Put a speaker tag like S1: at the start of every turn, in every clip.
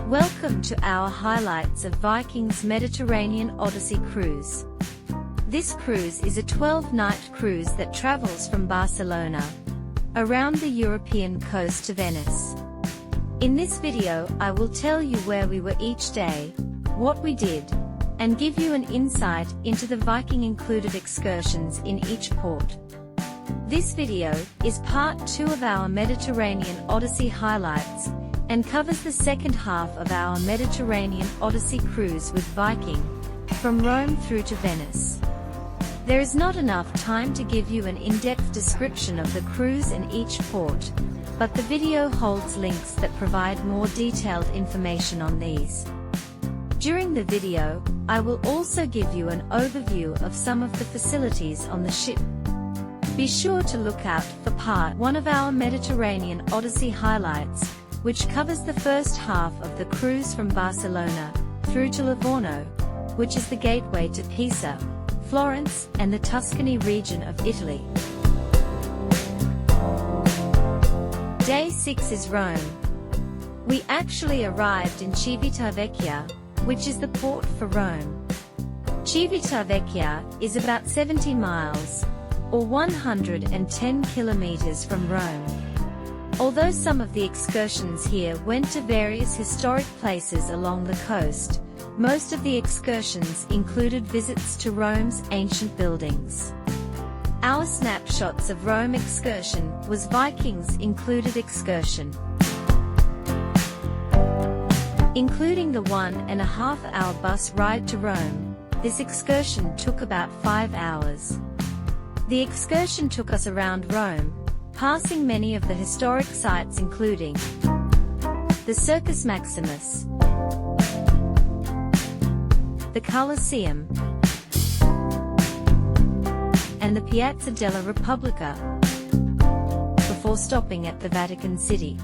S1: Welcome to our highlights of Viking's Mediterranean Odyssey cruise. This cruise is a 12-night cruise that travels from Barcelona around the European coast to Venice. In this video, I will tell you where we were each day, what we did, and give you an insight into the Viking included excursions in each port. This video is part 2 of our Mediterranean Odyssey highlights, and covers the second half of our Mediterranean Odyssey cruise with Viking, from Rome through to Venice. There is not enough time to give you an in-depth description of the cruise and each port, but the video holds links that provide more detailed information on these. During the video, I will also give you an overview of some of the facilities on the ship. Be sure to look out for part 1 of our Mediterranean Odyssey highlights, which covers the first half of the cruise from Barcelona through to Livorno, which is the gateway to Pisa, Florence, and the Tuscany region of Italy. Day 6 is Rome. We actually arrived in Civitavecchia, which is the port for Rome. Civitavecchia is about 70 miles, or 110 kilometers from Rome. Although some of the excursions here went to various historic places along the coast, most of the excursions included visits to Rome's ancient buildings. Our snapshots of Rome excursion was Viking's included excursion. Including the 1.5-hour bus ride to Rome, this excursion took about 5 hours. The excursion took us around Rome, passing many of the historic sites including the Circus Maximus, the Colosseum, and the Piazza della Repubblica, before stopping at the Vatican City.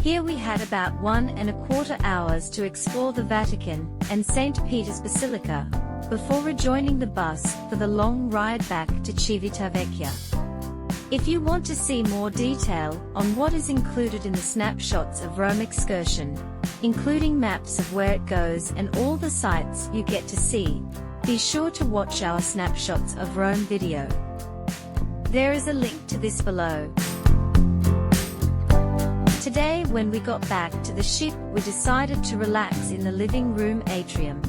S1: Here we had about 1.25 hours to explore the Vatican and St. Peter's Basilica, before rejoining the bus for the long ride back to Civitavecchia. If you want to see more detail on what is included in the snapshots of Rome excursion, including maps of where it goes and all the sites you get to see, be sure to watch our snapshots of Rome video. There is a link to this below. Today, when we got back to the ship, we decided to relax in the living room atrium.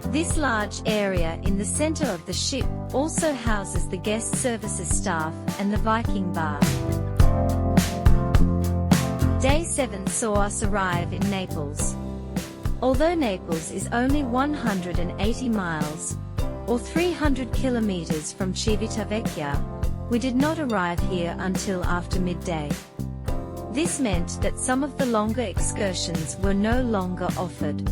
S1: This large area in the center of the ship also houses the guest services staff and the Viking bar. Day 7 saw us arrive in Naples. Although Naples is only 180 miles, or 300 kilometers from Civitavecchia, we did not arrive here until after midday. This meant that some of the longer excursions were no longer offered.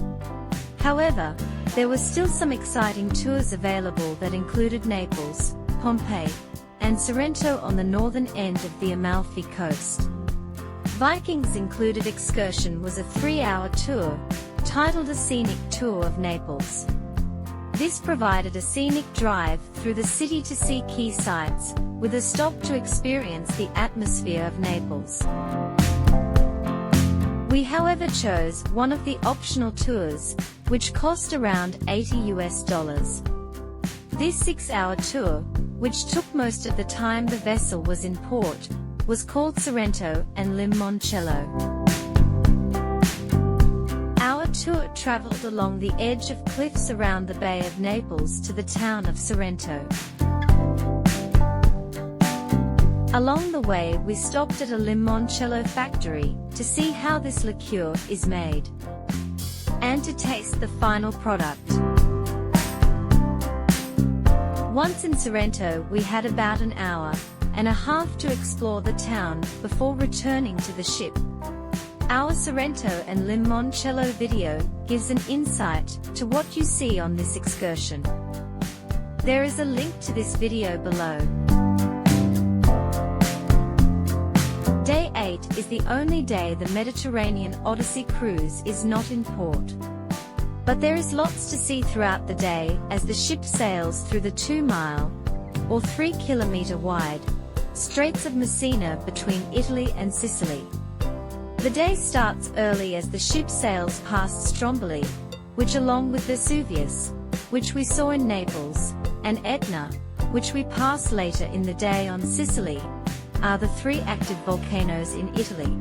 S1: However, there were still some exciting tours available that included Naples, Pompeii, and Sorrento on the northern end of the Amalfi coast. Viking's included excursion was a 3-hour tour, titled A Scenic Tour of Naples. This provided a scenic drive through the city to see key sites, with a stop to experience the atmosphere of Naples. We however chose one of the optional tours, which cost around $80. This 6-hour tour, which took most of the time the vessel was in port, was called Sorrento and Limoncello. Our tour traveled along the edge of cliffs around the Bay of Naples to the town of Sorrento. Along the way, we stopped at a limoncello factory to see how this liqueur is made, and to taste the final product. Once in Sorrento, we had about 1.5 hours to explore the town before returning to the ship. Our Sorrento and Limoncello video gives an insight to what you see on this excursion. There is a link to this video below. Day 8 is the only day the Mediterranean Odyssey cruise is not in port. But there is lots to see throughout the day as the ship sails through the 2-mile, or 3-kilometer wide, Straits of Messina between Italy and Sicily. The day starts early as the ship sails past Stromboli, which along with Vesuvius, which we saw in Naples, and Etna, which we pass later in the day on Sicily, are the three active volcanoes in Italy.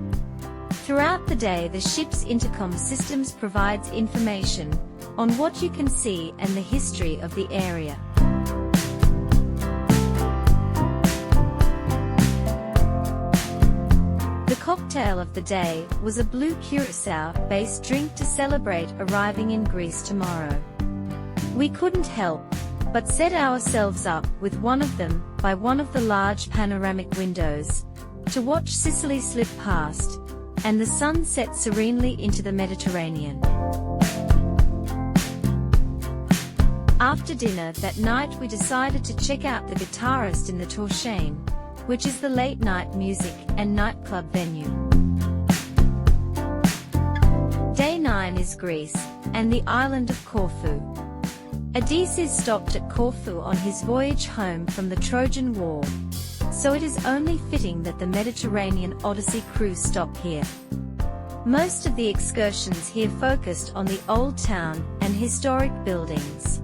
S1: Throughout the day the ship's intercom systems provides information on what you can see and the history of the area. The cocktail of the day was a blue curacao-based drink to celebrate arriving in Greece tomorrow. We couldn't help but set ourselves up with one of them by one of the large panoramic windows to watch Sicily slip past and the sun set serenely into the Mediterranean. After dinner that night we decided to check out the Guitarist in the Torshane, which is the late-night music and nightclub venue. Day 9 is Greece, and the island of Corfu. Odysseus stopped at Corfu on his voyage home from the Trojan War, so it is only fitting that the Mediterranean Odyssey cruise stop here. Most of the excursions here focused on the old town and historic buildings.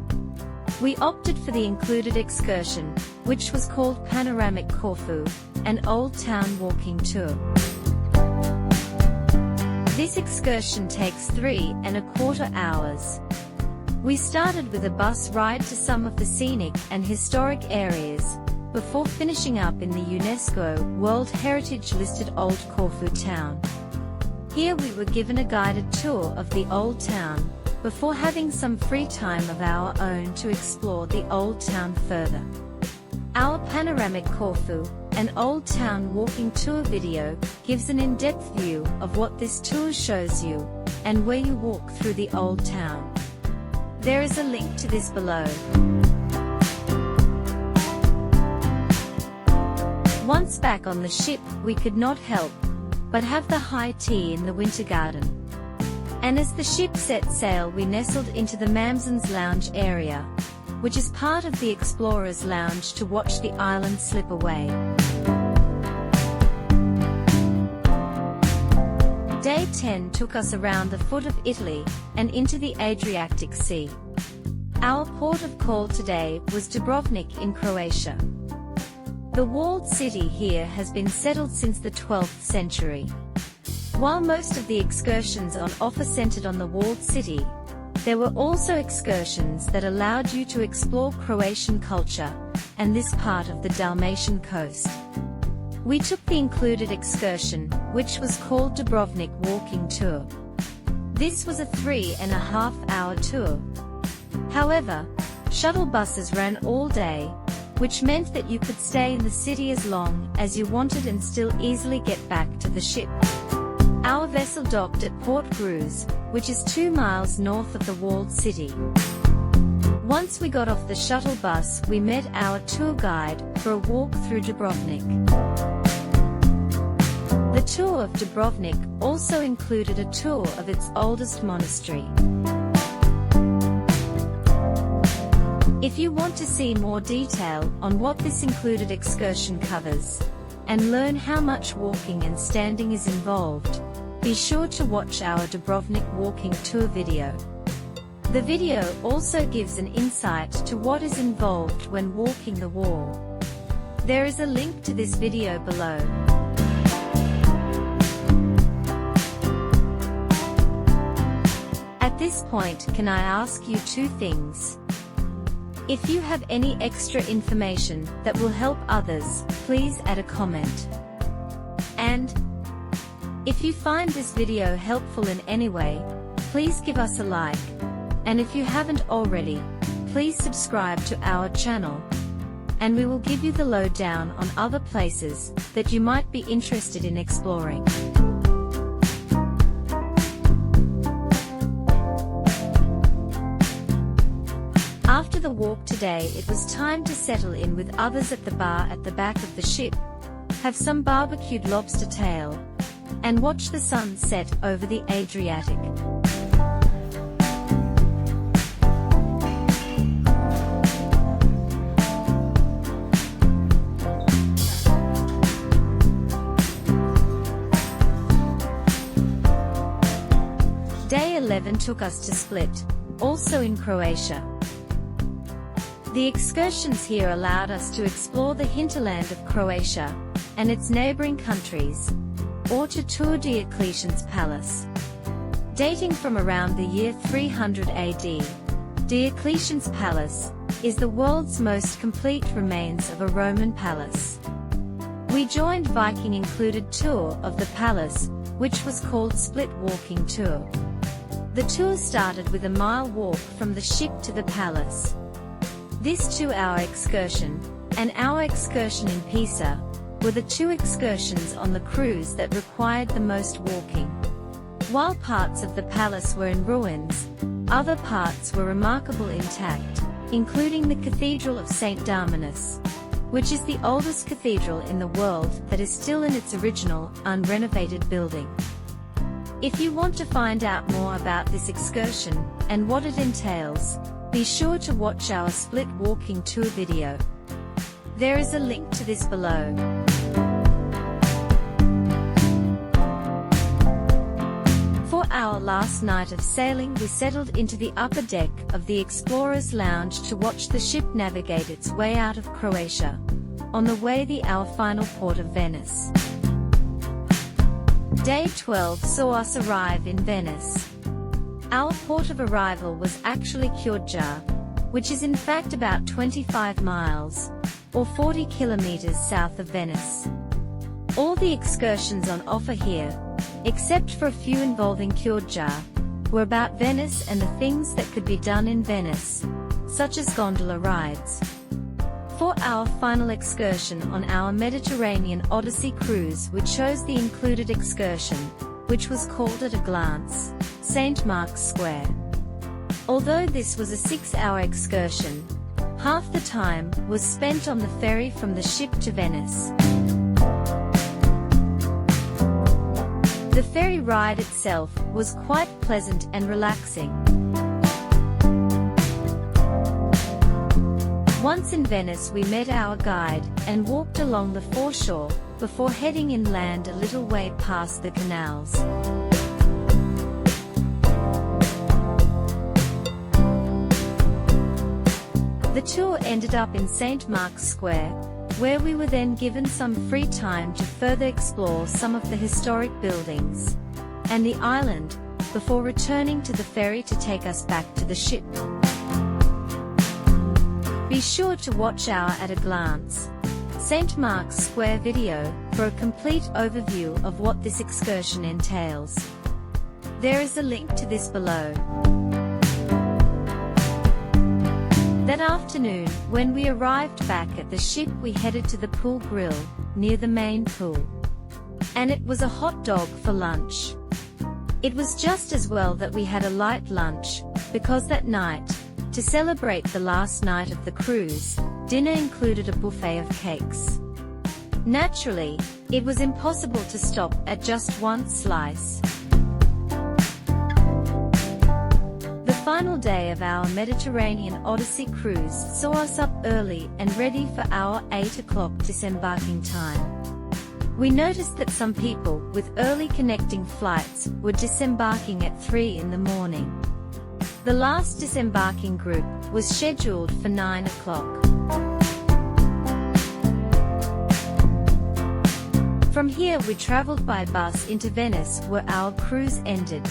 S1: We opted for the included excursion, which was called Panoramic Corfu, an old town walking tour. This excursion takes 3¼ hours. We started with a bus ride to some of the scenic and historic areas, before finishing up in the UNESCO World Heritage listed Old Corfu town. Here we were given a guided tour of the old town, before having some free time of our own to explore the old town further. Our Panoramic Corfu, an old town walking tour video, gives an in-depth view of what this tour shows you, and where you walk through the old town. There is a link to this below. Once back on the ship, we could not help but have the high tea in the winter garden. And as the ship set sail we nestled into the Mamson's Lounge area, which is part of the Explorer's Lounge, to watch the island slip away. Day 10 took us around the foot of Italy, and into the Adriatic Sea. Our port of call today was Dubrovnik in Croatia. The walled city here has been settled since the 12th century. While most of the excursions on offer centered on the walled city, there were also excursions that allowed you to explore Croatian culture and this part of the Dalmatian coast. We took the included excursion, which was called Dubrovnik Walking Tour. This was a 3½ hour tour. However, shuttle buses ran all day, which meant that you could stay in the city as long as you wanted and still easily get back to the ship. Our vessel docked at Port Cruz, which is 2 miles north of the walled city. Once we got off the shuttle bus, we met our tour guide for a walk through Dubrovnik. The tour of Dubrovnik also included a tour of its oldest monastery. If you want to see more detail on what this included excursion covers, and learn how much walking and standing is involved, be sure to watch our Dubrovnik walking tour video. The video also gives an insight to what is involved when walking the wall. There is a link to this video below. At this point, can I ask you two things? If you have any extra information that will help others, please add a comment. And if you find this video helpful in any way, please give us a like. And if you haven't already, please subscribe to our channel. And we will give you the lowdown on other places that you might be interested in exploring. After the walk today, it was time to settle in with others at the bar at the back of the ship, have some barbecued lobster tail, and watch the sun set over the Adriatic. 11 took us to Split, also in Croatia. The excursions here allowed us to explore the hinterland of Croatia and its neighboring countries, or to tour Diocletian's palace. Dating from around the year 300 AD, Diocletian's palace is the world's most complete remains of a Roman palace. We joined Viking-included tour of the palace, which was called Split Walking Tour. The tour started with a mile walk from the ship to the palace. This 2-hour excursion, and our excursion in Pisa, were the 2 excursions on the cruise that required the most walking. While parts of the palace were in ruins, other parts were remarkably intact, including the Cathedral of St. Darmanus, which is the oldest cathedral in the world that is still in its original, unrenovated building. If you want to find out more about this excursion, and what it entails, be sure to watch our Split walking tour video. There is a link to this below. For our last night of sailing, we settled into the upper deck of the Explorer's Lounge to watch the ship navigate its way out of Croatia, on the way to our final port of Venice. Day 12 saw us arrive in Venice. Our port of arrival was actually Chioggia, which is in fact about 25 miles, or 40 kilometers south of Venice. All the excursions on offer here, except for a few involving Chioggia, were about Venice and the things that could be done in Venice, such as gondola rides. For our final excursion on our Mediterranean Odyssey cruise, we chose the included excursion, which was called at a glance, St. Mark's Square. Although this was a 6-hour excursion, half the time was spent on the ferry from the ship to Venice. The ferry ride itself was quite pleasant and relaxing. Once in Venice, we met our guide and walked along the foreshore before heading inland a little way past the canals. The tour ended up in St. Mark's Square, where we were then given some free time to further explore some of the historic buildings and the island, before returning to the ferry to take us back to the ship. Be sure to watch our At a Glance, St. Mark's Square video for a complete overview of what this excursion entails. There is a link to this below. That afternoon, when we arrived back at the ship, we headed to the pool grill, near the main pool. And it was a hot dog for lunch. It was just as well that we had a light lunch, because that night, to celebrate the last night of the cruise, dinner included a buffet of cakes. Naturally, it was impossible to stop at just one slice. The final day of our Mediterranean Odyssey cruise saw us up early and ready for our 8 o'clock disembarking time. We noticed that some people with early connecting flights were disembarking at 3 in the morning. The last disembarking group was scheduled for 9 o'clock. From here we traveled by bus into Venice, where our cruise ended.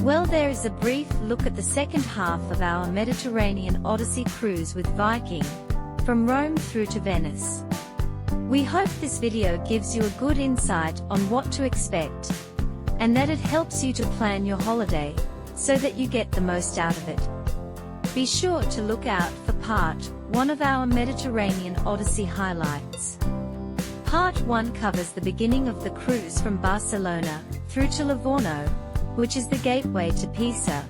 S1: Well, there is a brief look at the second half of our Mediterranean Odyssey cruise with Viking, from Rome through to Venice. We hope this video gives you a good insight on what to expect, and that it helps you to plan your holiday, so that you get the most out of it. Be sure to look out for Part 1 of our Mediterranean Odyssey highlights. Part 1 covers the beginning of the cruise from Barcelona, through to Livorno, which is the gateway to Pisa,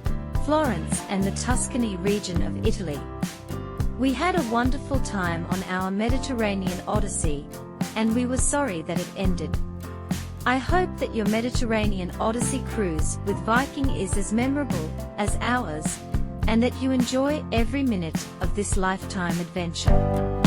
S1: Florence and the Tuscany region of Italy. We had a wonderful time on our Mediterranean Odyssey, and we were sorry that it ended. I hope that your Mediterranean Odyssey cruise with Viking is as memorable as ours, and that you enjoy every minute of this lifetime adventure.